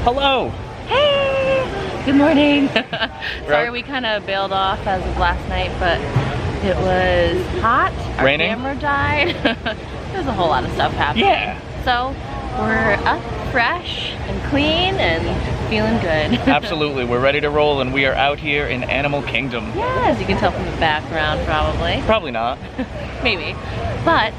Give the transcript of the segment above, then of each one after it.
Hello. Hey! Good morning. Sorry we kind of bailed off as of last night, but it was hot. Our Raining. camera died. There's a whole lot of stuff happening. Yeah. So we're up fresh and clean and feeling good. Absolutely. We're ready to roll and we are out here in Animal Kingdom. Yeah, as you can tell from the background probably. Probably not. Maybe. But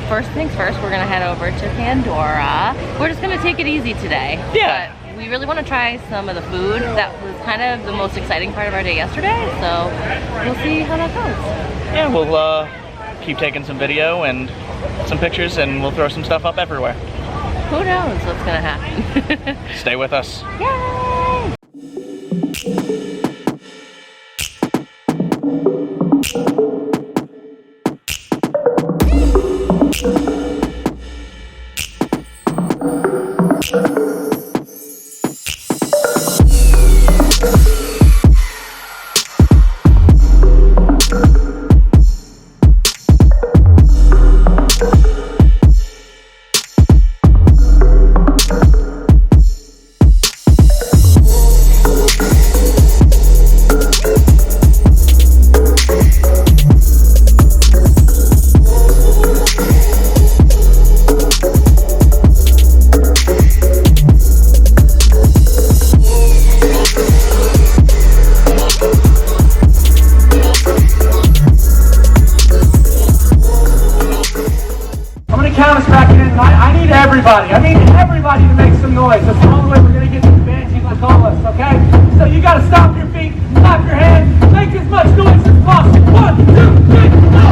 first things first, we're gonna head over to Pandora. We're just gonna take it easy today. Yeah. But we really want to try some of the food. That was kind of the most exciting part of our day yesterday, so we'll see how that goes. Yeah, we'll keep taking some video and some pictures and we'll throw some stuff up everywhere. Who knows what's gonna happen. Stay with us. Yay! I need everybody to make some noise. That's the only way we're going to get these banshees to call us, okay? So you got to stomp your feet, clap your hands, make as much noise as possible. 1, 2, 3, go!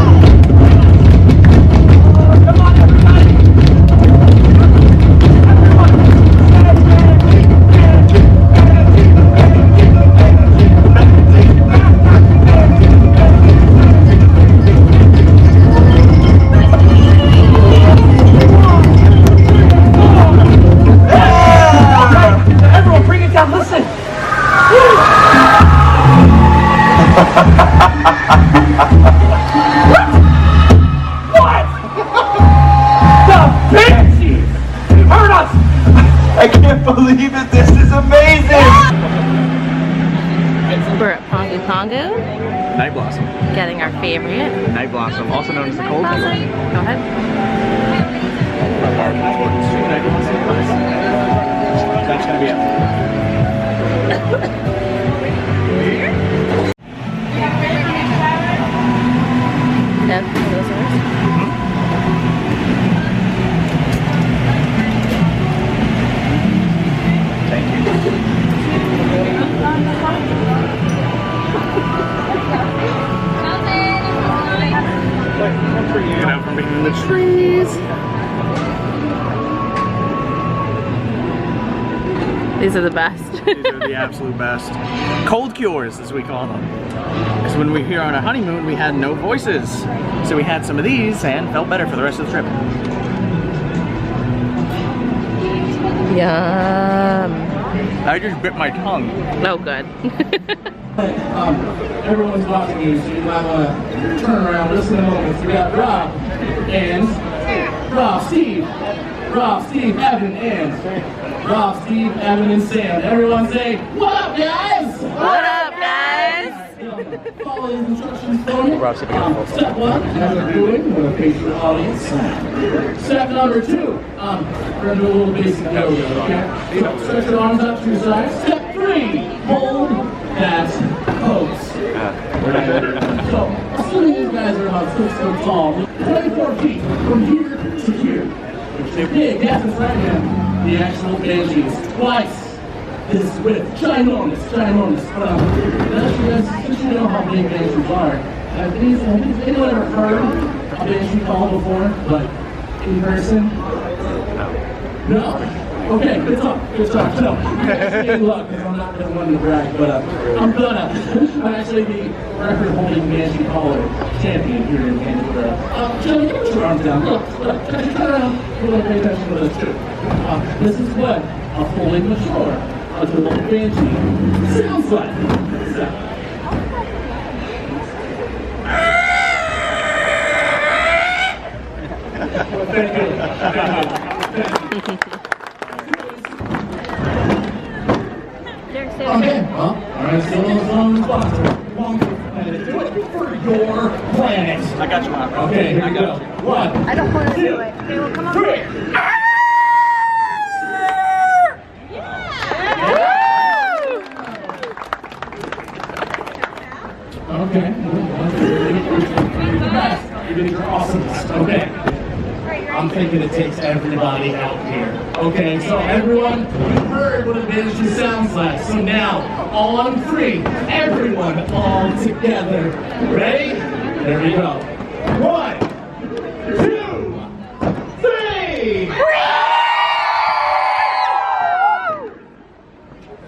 Come on, everybody. I can't believe it, this is amazing! We're at Pongu Pongu, Night Blossom. getting our favorite. Night Blossom, also known as the cold Go cure. ahead. That's gonna be it. Yep, those are ours. Thank you. Get out from behind the trees. These are the best. These are the absolute best. Cold cures, as we call them. Because when we were here on our honeymoon, we had no voices. So we had some of these and felt better for the rest of the trip. Yum. I just bit my tongue. Oh, good. Everyone's watching you, so you might want to turn around, listen to moments. We got Rob, Steve, Evan, and Rob, Steve, Evan, and Sam. Everyone say, what up, guys? What up, guys? Follow these instructions for me. Rob's sitting on the phone. Step 1, as we're doing, we're going to face your audience. Step number 2, we're going to do a little basic yoga, okay? So stretch your arms out to your sides. Step 3, hold that pose. So, assuming you guys are about 6 foot tall, 24 feet from here to here. Big, that's right now. The actual banshees. Twice this width. Ginormous. Since you know how big banshees are, has anyone ever heard a banshee call before? But in person? No? Okay, good talk. So, good luck, because I'm not really one to brag, but I'm actually the record-holding banshee caller champion here in Pandora. Joey, put your arms down. Look, turn around. We're going to pay attention to this too. This is what a fully mature adult banshee sounds like. Thank you. Okay, well, alright, so those long responses. One for planet. Do it for your planet. I got you, Mark. Okay, here we go. 1. I don't want to do it. Okay, well, come on. 3. Okay. You're the best. You did your awesomest. Okay. I'm thinking it takes everybody out here. Okay, so everyone, you heard what a banshee sounds like. So now, all on 3, everyone all together. Ready? There we go. 1, 2, 3!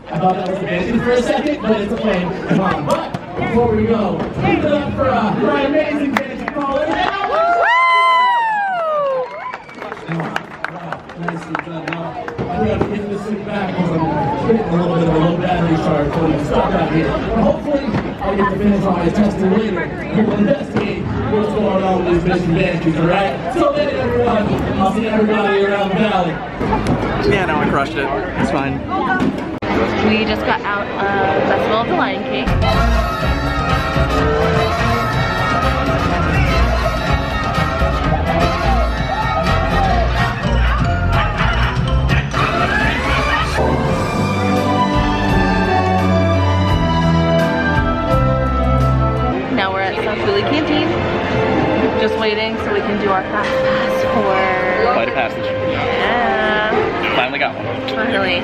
I thought that was a banshee for a second, but it's a plane. Come on, but before we go, keep it up for my amazing banshee caller. Nicely done. Now, I'm going to get this thing back because I'm getting a little bit of a low battery charge before we start out here. But hopefully, I'll get to finish my testing later. We'll investigate what's going on with these missing banshees, alright? So then, everyone, I'll see everybody around the valley. Yeah, no, I crushed it. It's fine. We just got out of Festival of the Lion King. Now we're at South Julie Canteen. Just waiting so we can do our fast pass for... Flight of Passage. Yeah. Finally got one. Finally.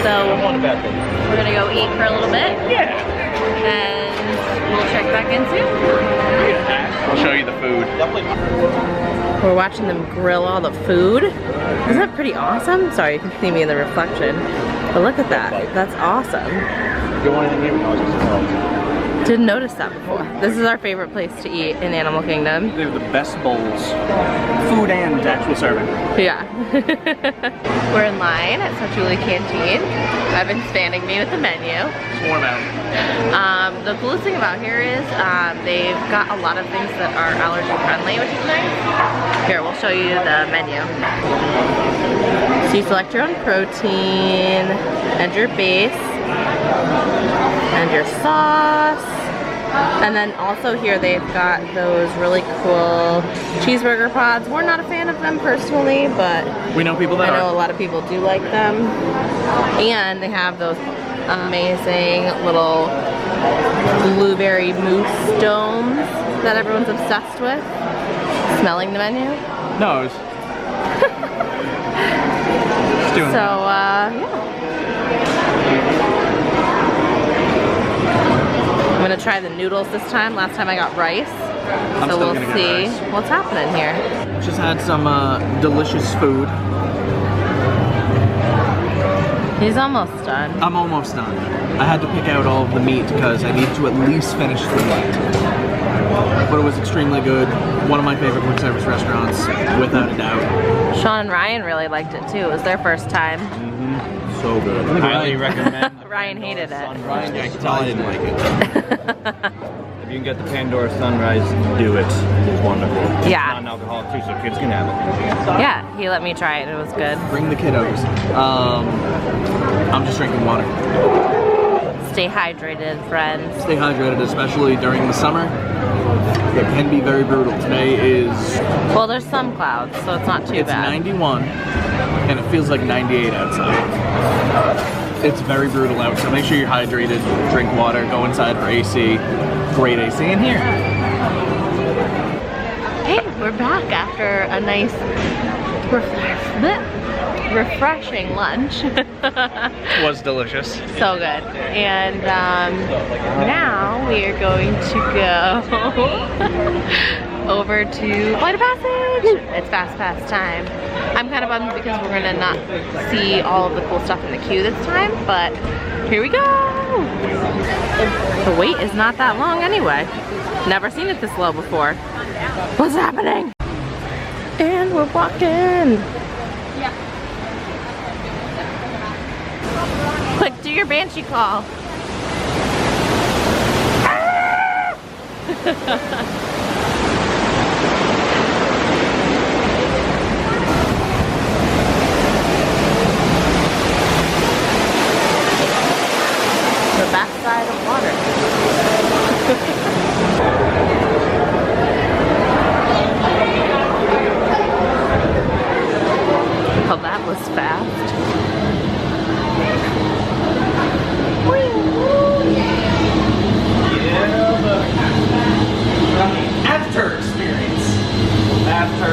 So we're gonna go eat for a little bit. Yeah. And we'll check back in soon. I'll show you the food. We're watching them grill all the food. Isn't that pretty awesome? Sorry, you can see me in the reflection. But look at that. That's awesome. You want anything here? Didn't notice that before. This is our favorite place to eat in Animal Kingdom. They have the best bowls. Food and actual serving. Yeah. We're in line at South Julie Canteen. Evan's standing me with the menu. It's warm out. The coolest thing about here is they've got a lot of things that are allergy friendly, which is nice. Here, we'll show you the menu. So you select your own protein and your base and your sauce. And then also here they've got those really cool cheeseburger pods. We're not a fan of them personally, but we know people that I know are. a lot of people do like them. And they have those amazing little blueberry mousse domes that everyone's obsessed with. Smelling the menu? No, it's doing So, yeah. I'm gonna try the noodles this time. Last time I got rice. I'm So still we'll gonna get see rice. what's happening here. Just had some delicious food. He's almost done. I'm almost done. I had to pick out all of the meat because I needed to at least finish the meat. But it was extremely good. One of my favorite quick service restaurants, without a doubt. Sean and Ryan really liked it too. It was their first time. So good. Highly recommend. Ryan hated it. Ryan, I can tell I didn't like it. If you can get the Pandora Sunrise, do it. It's wonderful. Yeah. It's non-alcoholic too, so kids can have it. Yeah, he let me try it. It was good. Bring the kiddos. I'm just drinking water. Stay hydrated, friends. Stay hydrated, especially during the summer. It can be very brutal. Today is, Well, there's some clouds, so it's not too it's bad. 91, and it feels like 98 outside. It's very brutal out, so make sure you're hydrated, drink water, go inside for AC. Great AC in here. Hey, we're back after a nice, refreshing lunch. It was delicious. So good. And now we are going to go over to Flight of Passage. It's Fast Pass time. I'm kind of bummed because we're gonna not see all of the cool stuff in the queue this time, but here we go. The wait is not that long anyway. Never seen it this low before. What's happening? And we're walking. Quick, do your banshee call. fast. After experience. After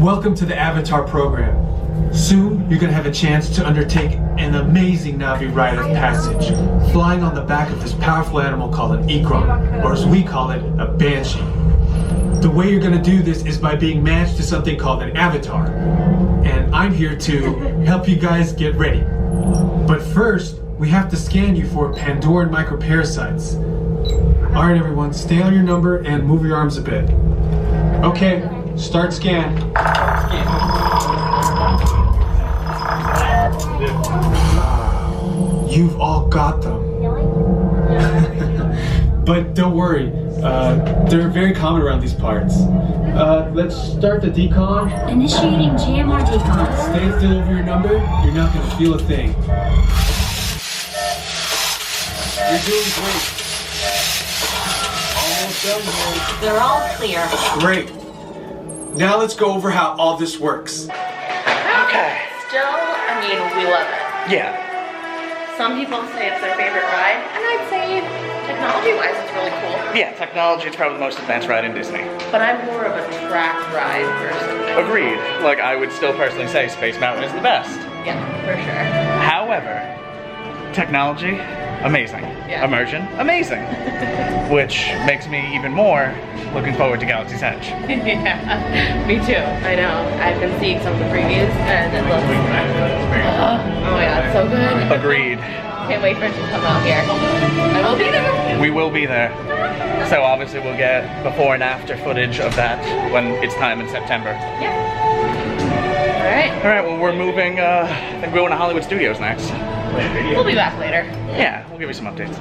Welcome to the Avatar program. Soon, you're gonna have a chance to undertake an amazing Navi rite of passage, flying on the back of this powerful animal called an Ikron, or as we call it, a Banshee. The way you're gonna do this is by being matched to something called an Avatar. And I'm here to help you guys get ready. But first, we have to scan you for Pandoran microparasites. Alright everyone, stay on your number and move your arms a bit. Okay, start scan. You've all got them. But don't worry, they're very common around these parts. Let's start the decon. Initiating GMR decon. Stay still over your number, you're not gonna feel a thing. You're doing great. Almost done, boys. They're all clear. Great. Now let's go over how all this works. Okay. Still, I mean, we love it. Yeah. Some people say it's their favorite ride, and I'd say technology-wise it's really cool. Yeah, technology, it's probably the most advanced ride in Disney. But I'm more of a track ride person. Agreed. Like, I would still personally say Space Mountain is the best. Yeah, for sure. However, technology, amazing. Yeah. Immersion, amazing. Which makes me even more looking forward to Galaxy's Edge. Yeah, me too. I know. I've been seeing some of the previews, and it looks, oh my god, so good. Agreed. Can't wait for it to come out here. I will be there. We will be there. So obviously we'll get before and after footage of that when it's time in September. Yeah. Alright. Alright, well we're moving, I think we're going to Hollywood Studios next. We'll be back later. Yeah, we'll give you some updates.